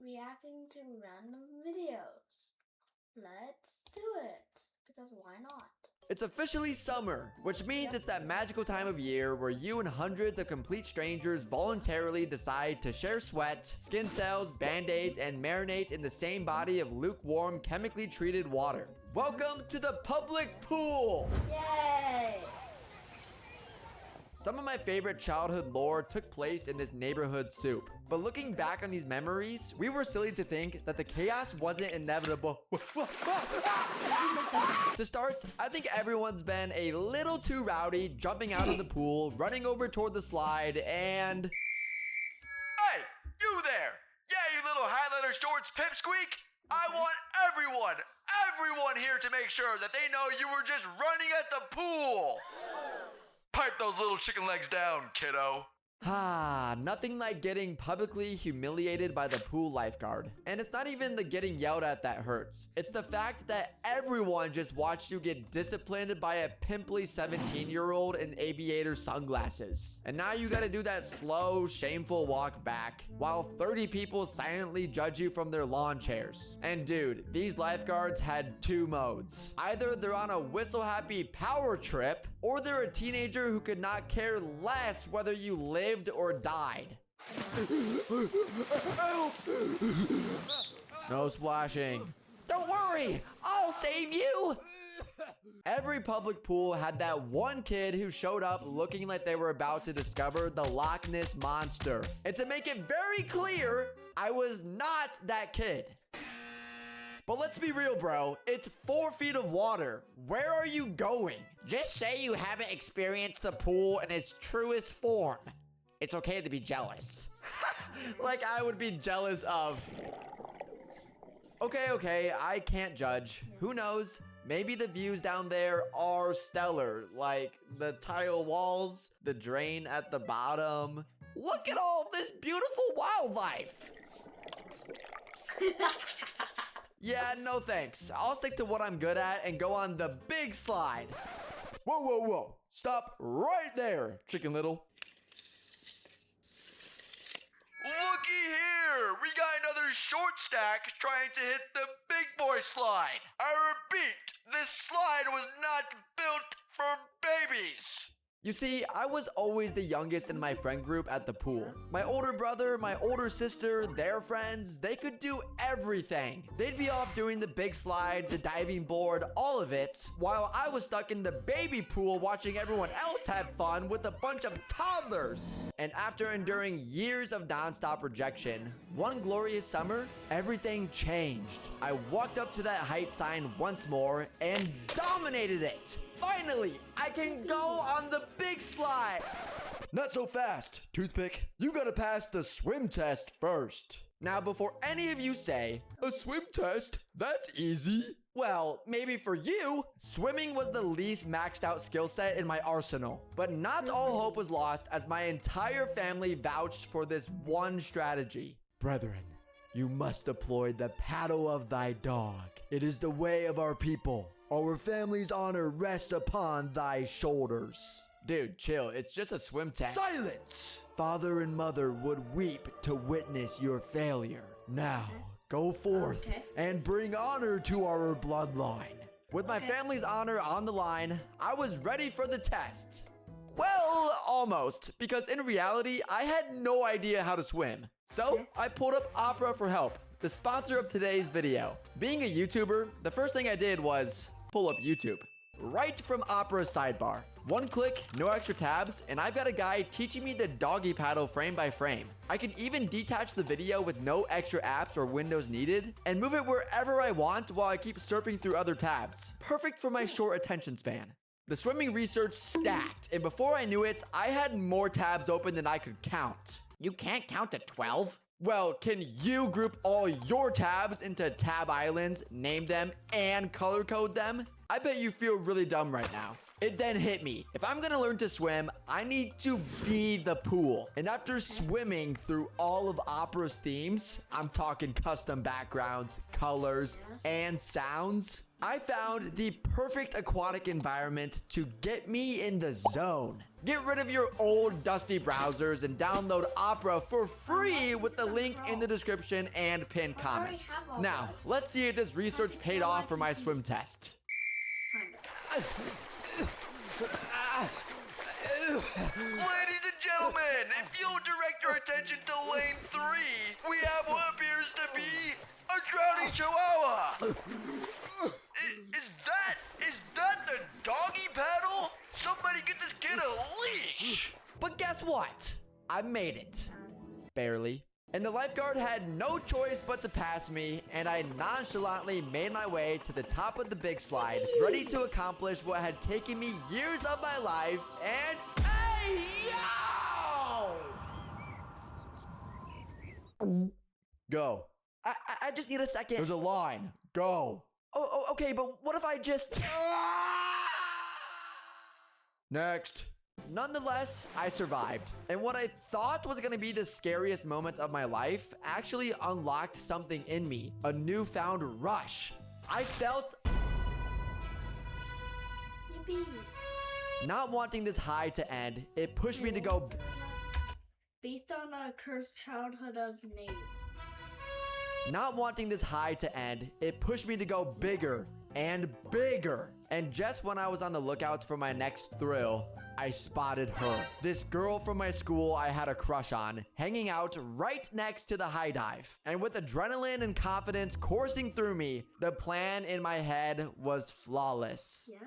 reacting to random videos. Let's do it, because why not? It's officially summer, which means it's that magical time of year where you and hundreds of complete strangers voluntarily decide to share sweat, skin cells, band-aids, and marinate in the same body of lukewarm, chemically treated water. Welcome to the public pool! Yay! Some of my favorite childhood lore took place in this neighborhood soup. But looking back on these memories, we were silly to think that the chaos wasn't inevitable. To start, I think everyone's been a little too rowdy, jumping out of the pool, running over toward the slide, and... Hey, you there! Yeah, you little highlighter shorts pipsqueak! I want everyone here to make sure that they know you were just running at the pool! Pipe those little chicken legs down, kiddo. Nothing like getting publicly humiliated by the pool lifeguard. And it's not even the getting yelled at that hurts. It's the fact that everyone just watched you get disciplined by a pimply 17-year-old in aviator sunglasses. And now you gotta do that slow, shameful walk back while 30 people silently judge you from their lawn chairs. And dude, these lifeguards had two modes. Either they're on a whistle-happy power trip, or they're a teenager who could not care less whether you lived or died. No splashing. Don't worry, I'll save you. Every public pool had that one kid who showed up looking like they were about to discover the Loch Ness Monster. And to make it very clear, I was not that kid. But let's be real, bro. It's 4 feet of water. Where are you going? Just say you haven't experienced the pool in its truest form. It's okay to be jealous. Like I would be jealous of... Okay, I can't judge. Who knows? Maybe the views down there are stellar. Like the tile walls, the drain at the bottom. Look at all this beautiful wildlife. Yeah, no thanks. I'll stick to what I'm good at and go on the big slide. Whoa. Stop right there, Chicken Little. Looky here! We got another short stack trying to hit the big boy slide. I repeat, this slide was not built for babies. You see, I was always the youngest in my friend group at the pool. My older brother, my older sister, their friends, they could do everything. They'd be off doing the big slide, the diving board, all of it, while I was stuck in the baby pool watching everyone else have fun with a bunch of toddlers. And after enduring years of nonstop rejection, one glorious summer, everything changed. I walked up to that height sign once more and dominated it. Finally, I can go on the big slide. Not so fast, Toothpick. You gotta pass the swim test first. Now, before any of you say, A swim test? That's easy. well, maybe for you, swimming was the least maxed out skill set in my arsenal. But not all hope was lost as my entire family vouched for this one strategy. Brethren, you must deploy the paddle of thy dog. It is the way of our people. Our family's honor rests upon thy shoulders. Dude, chill. It's just a swim test. Silence! Father and mother would weep to witness your failure. Now, go forth and bring honor to our bloodline. With my family's honor on the line, I was ready for the test. Well, almost, because in reality, I had no idea how to swim. So, I pulled up Opera for help, the sponsor of today's video. Being a YouTuber, the first thing I did was pull up YouTube. Right from Opera's sidebar. One click, no extra tabs, and I've got a guy teaching me the doggy paddle frame by frame. I can even detach the video with no extra apps or windows needed, and move it wherever I want while I keep surfing through other tabs. Perfect for my short attention span. The swimming research stacked, and before I knew it, I had more tabs open than I could count. You can't count to 12? Well, can you group all your tabs into tab islands, name them, and color code them? I bet you feel really dumb right now. It then hit me. If I'm gonna learn to swim, I need to be the pool. And after swimming through all of Opera's themes, I'm talking custom backgrounds, colors, and sounds, I found the perfect aquatic environment to get me in the zone. Get rid of your old dusty browsers and download Opera for free with the link in the description and pinned comments. Now, let's see if this research paid off for my swim test. Ladies and gentlemen, if you'll direct your attention to lane 3, we have what appears to be a drowning chihuahua. Is that the doggy paddle? Somebody get this kid a leash. But guess what? I made it. Barely. And the lifeguard had no choice but to pass me, and I nonchalantly made my way to the top of the big slide, ready to accomplish what had taken me years of my life, and hey, yo! Go. I just need a second. There's a line. Go. Oh, okay, but what if I just... Next. Nonetheless, I survived. And what I thought was gonna be the scariest moment of my life actually unlocked something in me. A newfound rush. I felt... Yippee. Not wanting this high to end, it pushed me to go... Based on a cursed childhood of Nate. Not wanting this high to end, it pushed me to go bigger and bigger. And just when I was on the lookout for my next thrill, I spotted her. This girl from my school I had a crush on, hanging out right next to the high dive. And with adrenaline and confidence coursing through me, the plan in my head was flawless. Yes.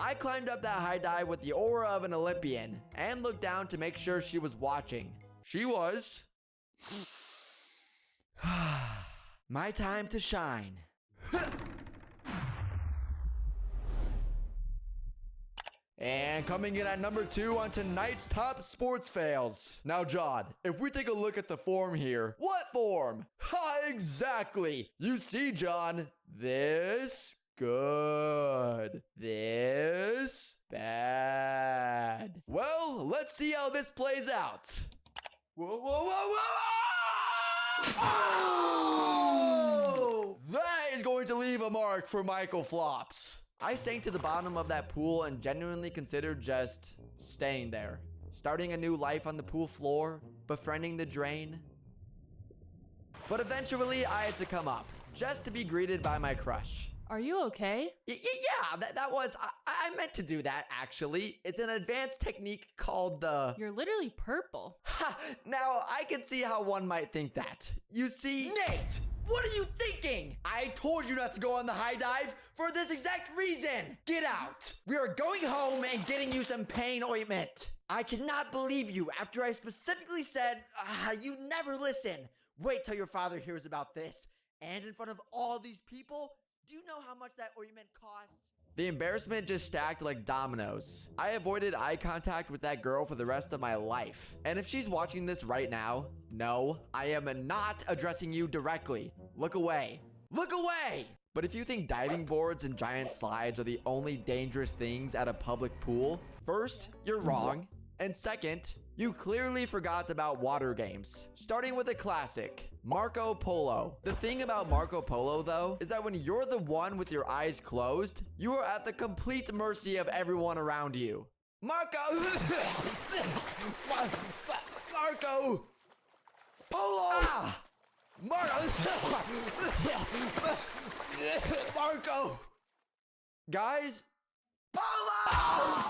I climbed up that high dive with the aura of an Olympian and looked down to make sure she was watching. She was. My time to shine. And coming in at number 2 on tonight's top sports fails. Now, John, if we take a look at the form here, what form? Ha, exactly. You see, John, this good, this bad. Well, let's see how this plays out. Whoa, whoa, whoa, whoa, whoa! Oh! That is going to leave a mark for Michael Flops. I sank to the bottom of that pool and genuinely considered just staying there. Starting a new life on the pool floor, befriending the drain. But eventually I had to come up, just to be greeted by my crush. Are you okay? Yeah, that was, I meant to do that, actually. It's an advanced technique called the... You're literally purple. Ha! Now, I can see how one might think that. You see... Nate! What are you thinking? I told you not to go on the high dive for this exact reason. Get out. We are going home and getting you some pain ointment. I cannot believe you after I specifically said, you never listen. Wait till your father hears about this. And in front of all these people, do you know how much that ointment costs? The embarrassment just stacked like dominoes. I avoided eye contact with that girl for the rest of my life. And if she's watching this right now, no, I am not addressing you directly. Look away. Look away! But if you think diving boards and giant slides are the only dangerous things at a public pool, first, you're wrong. And second, you clearly forgot about water games. Starting with a classic, Marco Polo. The thing about Marco Polo, though, is that when you're the one with your eyes closed, you are at the complete mercy of everyone around you. Marco! Marco! Polo! Ah! Marco! Guys, Polo!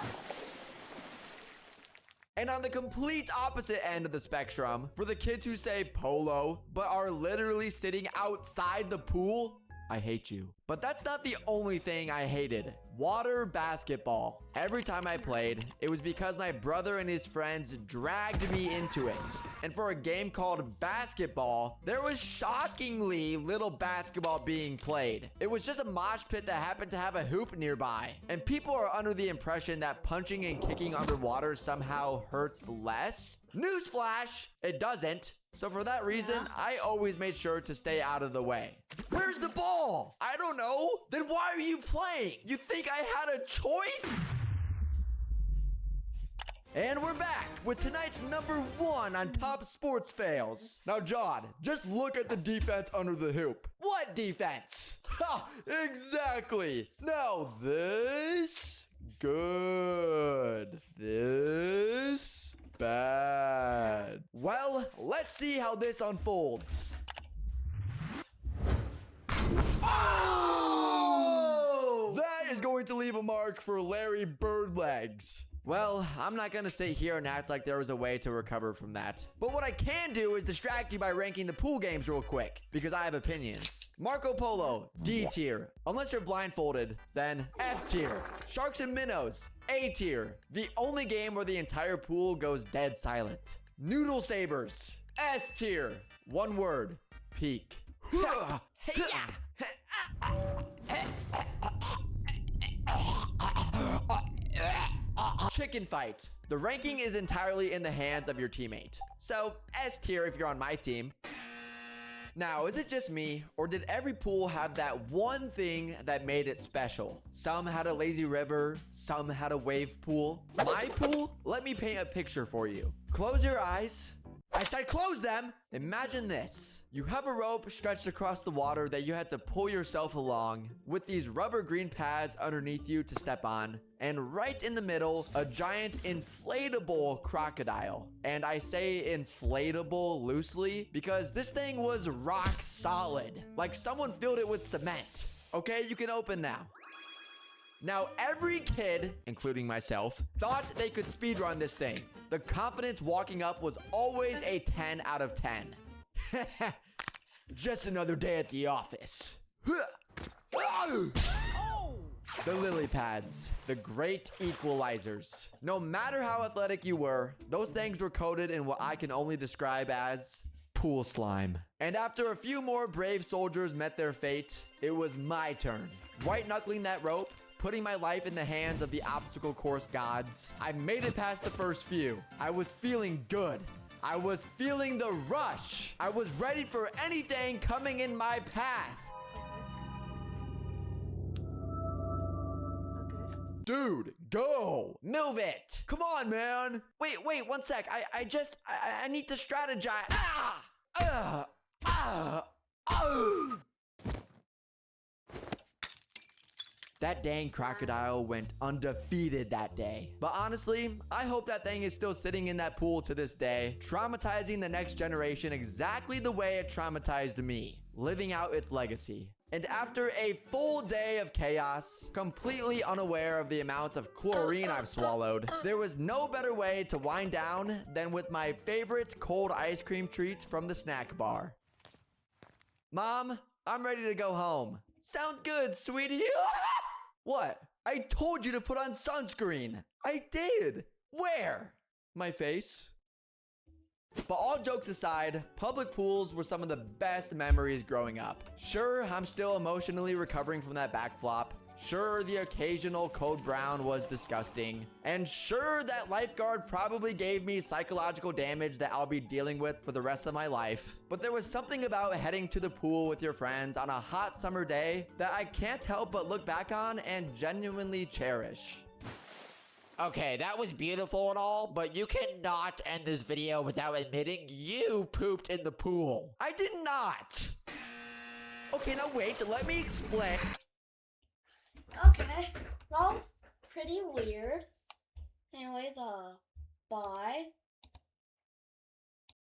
And on the complete opposite end of the spectrum, for the kids who say polo, but are literally sitting outside the pool, I hate you. But that's not the only thing I hated. Water basketball. Every time I played, it was because my brother and his friends dragged me into it. And for a game called basketball, there was shockingly little basketball being played. It was just a mosh pit that happened to have a hoop nearby. And people are under the impression that punching and kicking underwater somehow hurts less. Newsflash, it doesn't. So for that reason, I always made sure to stay out of the way. Where's the ball? I don't know. Then why are you playing? You think I had a choice? And we're back with tonight's number 1 on top sports fails. Now, John, just look at the defense under the hoop. What defense? Ha! Exactly. Now this, good. This, bad. Well, let's see how this unfolds. Oh! That is going to leave a mark for Larry Birdlegs. Well, I'm not gonna sit here and act like there was a way to recover from that. But what I can do is distract you by ranking the pool games real quick, because I have opinions. Marco Polo, D tier. Unless you're blindfolded, then F tier. Sharks and Minnows, A tier. The only game where the entire pool goes dead silent. Noodle Sabers, S tier. One word, peak. Chicken fight. The ranking is entirely in the hands of your teammate. So, S tier if you're on my team. Now, is it just me, or did every pool have that one thing that made it special? Some had a lazy river, some had a wave pool. My pool? Let me paint a picture for you. Close your eyes. I said close them! Imagine this. You have a rope stretched across the water that you had to pull yourself along, with these rubber green pads underneath you to step on, and right in the middle, a giant inflatable crocodile. And I say inflatable loosely because this thing was rock solid, like someone filled it with cement. Okay, you can open now. Now, every kid, including myself, thought they could speedrun this thing. The confidence walking up was always a 10 out of 10. Just another day at the office. The lily pads, the great equalizers. No matter how athletic you were, those things were coated in what I can only describe as pool slime. And after a few more brave soldiers met their fate, it was my turn. White knuckling that rope, putting my life in the hands of the obstacle course gods. I made it past the first few. I was feeling good. I was feeling the rush. I was ready for anything coming in my path. Dude, go. Move it. Come on, man. Wait, 1 sec. I need to strategize. That dang crocodile went undefeated that day. But honestly, I hope that thing is still sitting in that pool to this day, traumatizing the next generation exactly the way it traumatized me, living out its legacy. And after a full day of chaos, completely unaware of the amount of chlorine I've swallowed, there was no better way to wind down than with my favorite cold ice cream treat from the snack bar. Mom, I'm ready to go home. Sounds good, sweetie. What? I told you to put on sunscreen. I did. Where? My face. But all jokes aside, public pools were some of the best memories growing up. Sure, I'm still emotionally recovering from that backflop. Sure, the occasional code brown was disgusting. And sure, that lifeguard probably gave me psychological damage that I'll be dealing with for the rest of my life. But there was something about heading to the pool with your friends on a hot summer day that I can't help but look back on and genuinely cherish. Okay, that was beautiful and all, but you cannot end this video without admitting you pooped in the pool. I did not. Okay, now wait, let me explain. Okay, that was pretty weird. Anyways, bye.